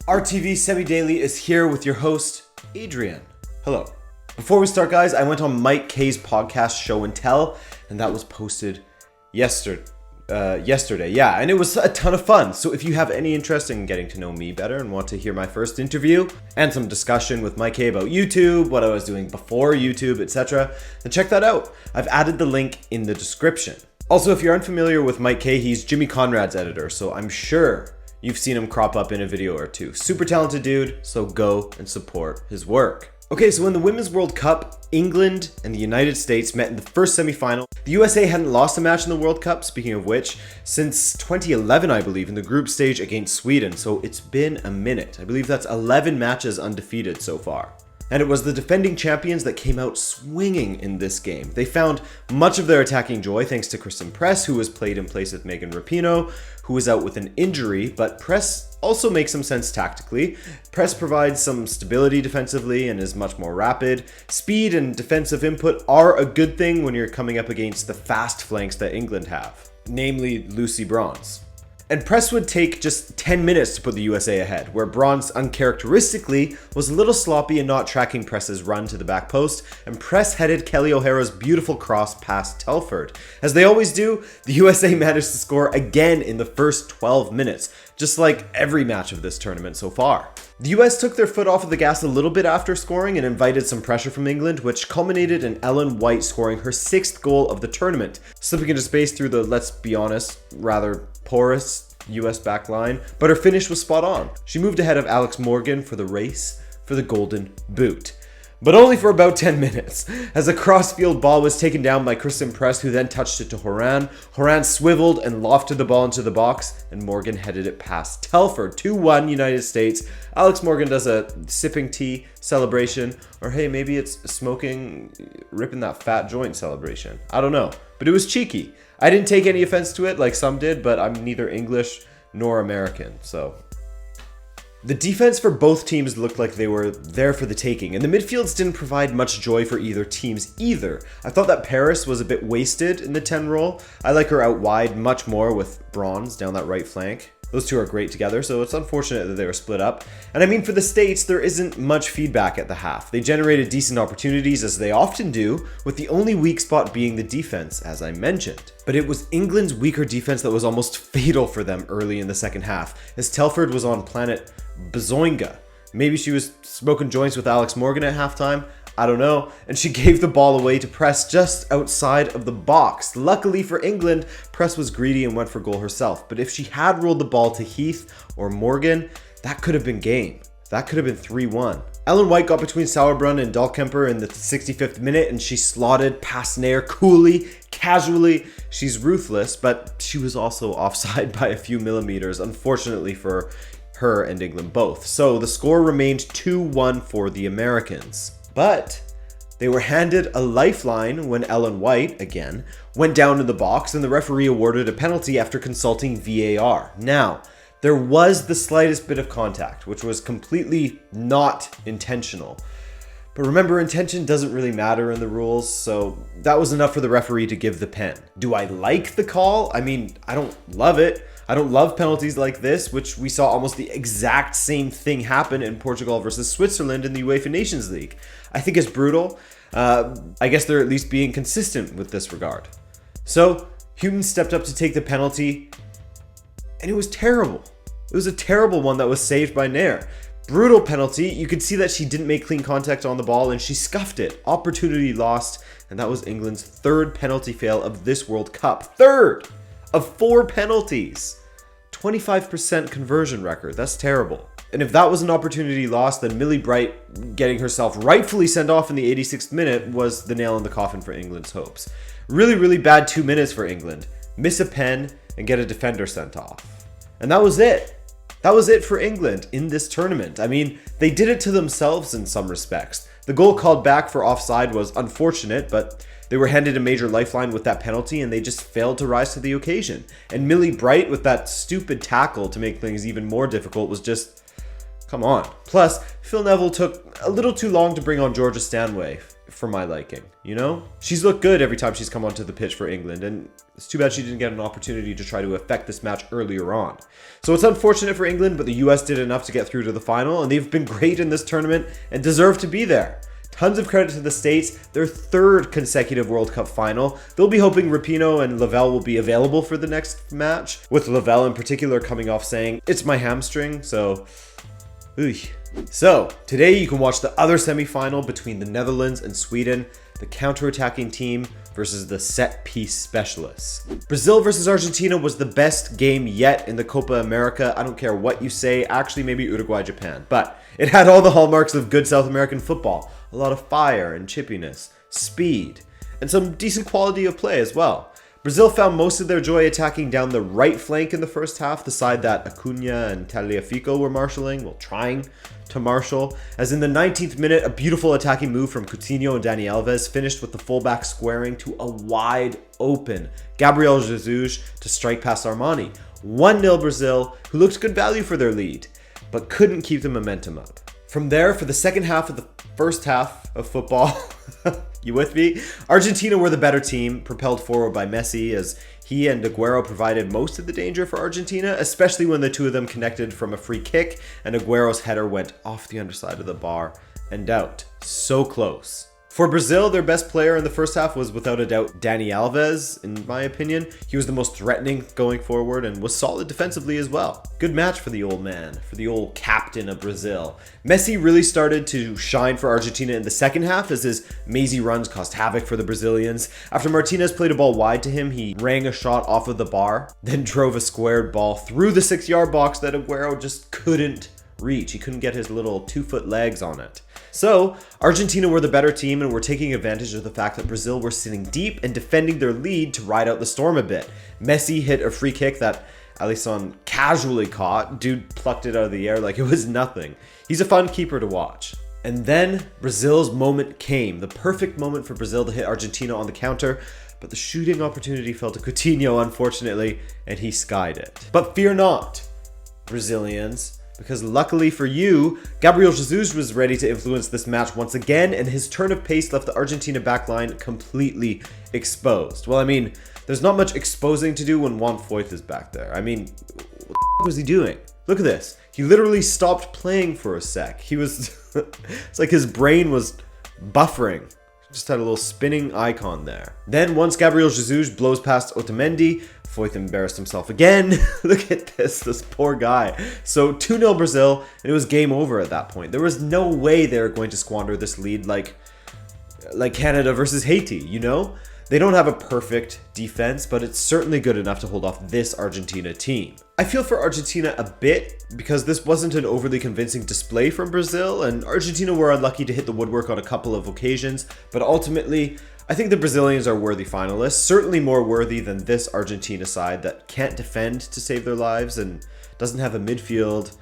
RTV Semi-Daily is here with your host, Adrian. Hello. Before we start, guys, I went on Mike K's podcast Show and Tell, and that was posted yesterday. Yeah, and it was a ton of fun. So if you have any interest in getting to know me better and want to hear my first interview and some discussion with Mike K about YouTube, what I was doing before YouTube, etc., then check that out. I've added the link in the description. Also, if you're unfamiliar with Mike K, he's Jimmy Conrad's editor, so I'm sure you've seen him crop up in a video or two. Super talented dude, so go and support his work. Okay, so in the Women's World Cup, England and the United States met in the first semifinal. The USA hadn't lost a match in the World Cup, speaking of which, since 2011, I believe, in the group stage against Sweden, so it's been a minute. I believe that's 11 matches undefeated so far. And it was the defending champions that came out swinging in this game. They found much of their attacking joy thanks to Kristen Press, who was played in place of Megan Rapinoe, who was out with an injury, but Press also makes some sense tactically. Press provides some stability defensively and is much more rapid. Speed and defensive input are a good thing when you're coming up against the fast flanks that England have, namely Lucy Bronze. And Press would take just 10 minutes to put the USA ahead, where Bronze uncharacteristically was a little sloppy and not tracking Press's run to the back post, and Press headed Kelly O'Hara's beautiful cross past Telford. As they always do, the USA managed to score again in the first 12 minutes, just like every match of this tournament so far. The US took their foot off of the gas a little bit after scoring and invited some pressure from England, which culminated in Ellen White scoring her 6th goal of the tournament, slipping into space through the, let's be honest, rather porous US back line, but her finish was spot on. She moved ahead of Alex Morgan for the race for the Golden Boot. But only for about 10 minutes, as a cross-field ball was taken down by Kristen Press, who then touched it to Horan. Horan swiveled and lofted the ball into the box, and Morgan headed it past Telford. 2-1 United States. Alex Morgan does a sipping tea celebration, or hey, maybe it's smoking, ripping that fat joint celebration. I don't know, but it was cheeky. I didn't take any offense to it like some did, but I'm neither English nor American, so. The defense for both teams looked like they were there for the taking, and the midfields didn't provide much joy for either teams either. I thought that Paris was a bit wasted in the 10 role. I like her out wide much more with Bronze down that right flank. Those two are great together, so it's unfortunate that they were split up. And I mean, for the States, there isn't much feedback at the half. They generated decent opportunities, as they often do, with the only weak spot being the defense, as I mentioned. But it was England's weaker defense that was almost fatal for them early in the second half, as Telford was on planet Bazoinga. Maybe she was smoking joints with Alex Morgan at halftime. I don't know, and she gave the ball away to Press just outside of the box. Luckily for England, Press was greedy and went for goal herself, but if she had rolled the ball to Heath or Morgan, that could have been game. That could have been 3-1. Ellen White got between Sauerbrunn and Dahlkemper in the 65th minute, and she slotted past Nair coolly, casually. She's ruthless, but she was also offside by a few millimeters, unfortunately for her and England both. So the score remained 2-1 for the Americans. But they were handed a lifeline when Ellen White, again, went down in the box and the referee awarded a penalty after consulting VAR. Now, there was the slightest bit of contact, which was completely not intentional. But remember, intention doesn't really matter in the rules, so that was enough for the referee to give the pen. Do I like the call? I mean, I don't love it. I don't love penalties like this, which we saw almost the exact same thing happen in Portugal versus Switzerland in the UEFA Nations League. I think it's brutal. I guess they're at least being consistent with this regard. So, Houghton stepped up to take the penalty, and it was terrible. It was a terrible one that was saved by Nair. Brutal penalty. You could see that she didn't make clean contact on the ball, and she scuffed it. Opportunity lost, and that was England's 3rd penalty fail of this World Cup. 3rd! Of 4 penalties. 25% conversion record. That's terrible. And if that was an opportunity lost, then Millie Bright getting herself rightfully sent off in the 86th minute was the nail in the coffin for England's hopes. Really, really bad 2 minutes for England. Miss a pen and get a defender sent off. And that was it. That was it for England in this tournament. I mean, they did it to themselves in some respects. The goal called back for offside was unfortunate, but they were handed a major lifeline with that penalty and they just failed to rise to the occasion. And Millie Bright with that stupid tackle to make things even more difficult was just, come on. Plus, Phil Neville took a little too long to bring on Georgia Stanway. for my liking, you know? She's looked good every time she's come onto the pitch for England, and it's too bad she didn't get an opportunity to try to affect this match earlier on. So it's unfortunate for England, but the US did enough to get through to the final, and they've been great in this tournament and deserve to be there. Tons of credit to the States, their third consecutive World Cup final. They'll be hoping Rapinoe and Lavelle will be available for the next match, with Lavelle in particular coming off saying, "It's my hamstring," so... So, today you can watch the other semi-final between the Netherlands and Sweden, the counter-attacking team versus the set-piece specialists. Brazil versus Argentina was the best game yet in the Copa America. I don't care what you say, actually maybe Uruguay-Japan, but it had all the hallmarks of good South American football. A lot of fire and chippiness, speed, and some decent quality of play as well. Brazil found most of their joy attacking down the right flank in the first half, the side that Acuna and Tagliafico were marshalling, well, trying to marshal. As in the 19th minute, a beautiful attacking move from Coutinho and Dani Alves finished with the fullback squaring to a wide open Gabriel Jesus to strike past Armani. 1-0 Brazil, who looked good value for their lead, but couldn't keep the momentum up. From there, for the second half of the first half of football, you with me? Argentina were the better team, propelled forward by Messi, as he and Aguero provided most of the danger for Argentina, especially when the two of them connected from a free kick and Aguero's header went off the underside of the bar and out. So close. For Brazil, their best player in the first half was without a doubt Dani Alves, in my opinion. He was the most threatening going forward and was solid defensively as well. Good match for the old man, for the old captain of Brazil. Messi really started to shine for Argentina in the second half as his mazy runs caused havoc for the Brazilians. After Martinez played a ball wide to him, he rang a shot off of the bar, then drove a squared ball through the 6-yard box that Aguero just couldn't reach. He couldn't get his little 2-foot legs on it. So, Argentina were the better team and were taking advantage of the fact that Brazil were sitting deep and defending their lead to ride out the storm a bit. Messi hit a free kick that Alisson casually caught. Dude plucked it out of the air like it was nothing. He's a fun keeper to watch. And then Brazil's moment came. The perfect moment for Brazil to hit Argentina on the counter. But the shooting opportunity fell to Coutinho, unfortunately, and he skied it. But fear not, Brazilians. Because luckily for you, Gabriel Jesus was ready to influence this match once again, and his turn of pace left the Argentina backline completely exposed. Well, I mean, there's not much exposing to do when Juan Foyth is back there. I mean, what the was he doing? Look at this. He literally stopped playing for a sec. He was... it's like his brain was buffering. Just had a little spinning icon there. Then once Gabriel Jesus blows past Otamendi, Foyth embarrassed himself again. Look at this poor guy. So 2-0 Brazil, and it was game over at that point. There was no way they were going to squander this lead like Canada versus Haiti, you know? They don't have a perfect defense, but it's certainly good enough to hold off this Argentina team. I feel for Argentina a bit because this wasn't an overly convincing display from Brazil, and Argentina were unlucky to hit the woodwork on a couple of occasions, but ultimately, I think the Brazilians are worthy finalists, certainly more worthy than this Argentina side that can't defend to save their lives and doesn't have a midfield.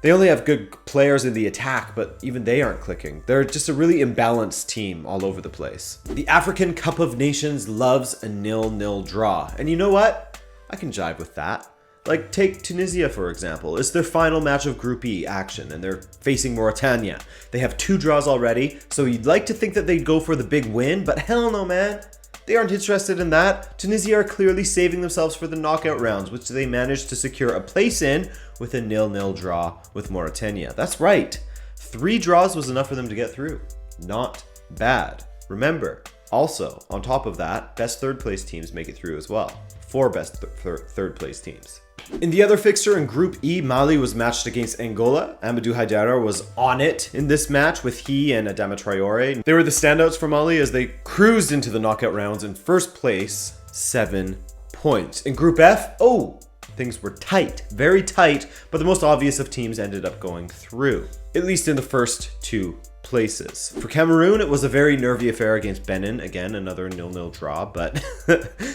They only have good players in the attack, but even they aren't clicking. They're just a really imbalanced team all over the place. The African Cup of Nations loves a 0-0 draw. And you know what? I can jive with that. Like, take Tunisia, for example. It's their final match of Group E action, and they're facing Mauritania. They have 2 draws already, so you'd like to think that they'd go for the big win, but hell no, man. They aren't interested in that. Tunisia are clearly saving themselves for the knockout rounds, which they managed to secure a place in with a 0-0 draw with Mauritania. That's right. 3 draws was enough for them to get through. Not bad. Remember, also, on top of that, best third place teams make it through as well. 4 best third place teams. In the other fixture in Group E, Mali was matched against Angola. Amadou Haidara was on it in this match with he and Adama Traore. They were the standouts for Mali as they cruised into the knockout rounds in first place, 7 points. In Group F, things were tight, very tight, but the most obvious of teams ended up going through, at least in the first 2 places. For Cameroon, it was a very nervy affair against Benin. Again, another 0-0 draw, but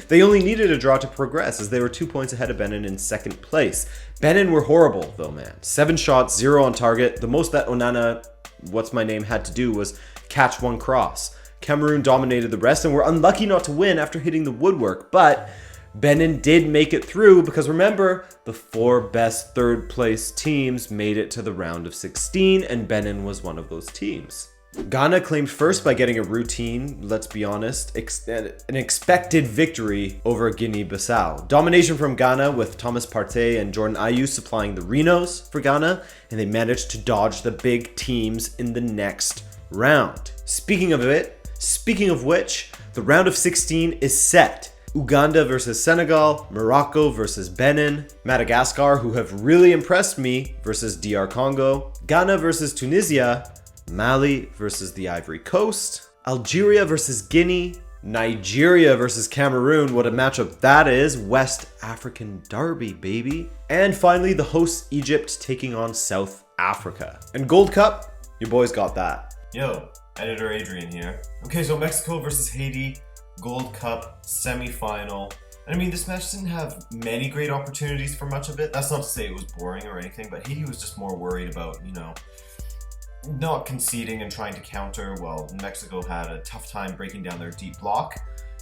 they only needed a draw to progress as they were 2 points ahead of Benin in second place. Benin were horrible though, man. 7 shots, 0 on target. The most that Onana, what's-my-name, had to do was catch 1 cross. Cameroon dominated the rest and were unlucky not to win after hitting the woodwork, but Benin did make it through because remember, the 4 best third place teams made it to the round of 16 and Benin was one of those teams. Ghana claimed first by getting a routine, let's be honest, an expected victory over Guinea-Bissau. Domination from Ghana with Thomas Partey and Jordan Ayew supplying the Rhinos for Ghana, and they managed to dodge the big teams in the next round. Speaking of which, the round of 16 is set. Uganda versus Senegal, Morocco versus Benin, Madagascar, who have really impressed me, versus DR Congo, Ghana versus Tunisia, Mali versus the Ivory Coast, Algeria versus Guinea, Nigeria versus Cameroon, what a matchup that is, West African Derby, baby. And finally, the host Egypt taking on South Africa. And Gold Cup, your boys got that. Yo, editor Adrian here. Okay, so Mexico versus Haiti, Gold Cup semi-final. And I mean, this match didn't have many great opportunities for much of it. That's not to say it was boring or anything, but Haiti was just more worried about, not conceding and trying to counter, while Mexico had a tough time breaking down their deep block.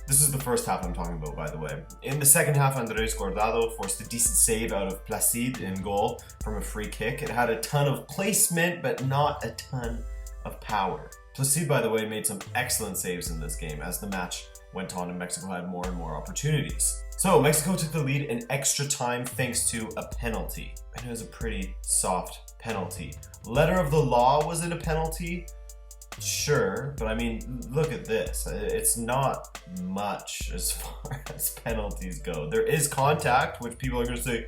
This is the first half I'm talking about, by the way. In the second half, Andres Guardado forced a decent save out of Placide in goal from a free kick. It had a ton of placement, but not a ton of power. Placide, by the way, made some excellent saves in this game as the match went on and Mexico had more and more opportunities. So Mexico took the lead in extra time thanks to a penalty. And it was a pretty soft penalty. Letter of the law, was it a penalty? Sure, but I mean, look at this. It's not much as far as penalties go. There is contact, which people are going to say,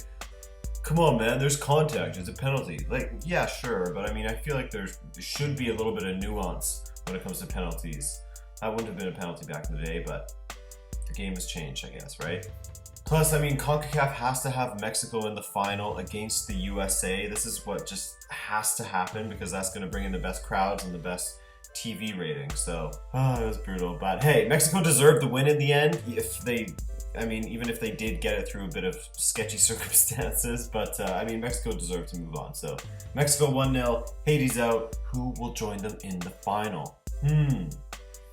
come on, man, there's contact. It's a penalty. Like, yeah, sure, but I mean, I feel like there should be a little bit of nuance when it comes to penalties. That wouldn't have been a penalty back in the day, but the game has changed, I guess, right? Plus, I mean, CONCACAF has to have Mexico in the final against the USA. This is what just has to happen because that's going to bring in the best crowds and the best TV ratings. So, it was brutal. But hey, Mexico deserved the win in the end. Even if they did get it through a bit of sketchy circumstances. But, Mexico deserved to move on. So, Mexico 1-0, Haiti's out. Who will join them in the final?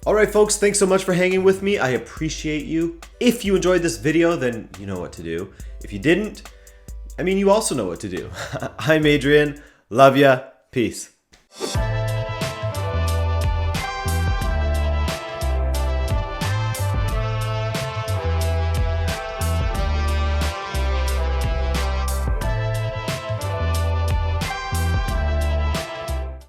Alright folks, thanks so much for hanging with me. I appreciate you. If you enjoyed this video, then you know what to do. If you didn't, you also know what to do. I'm Adrian. Love ya. Peace.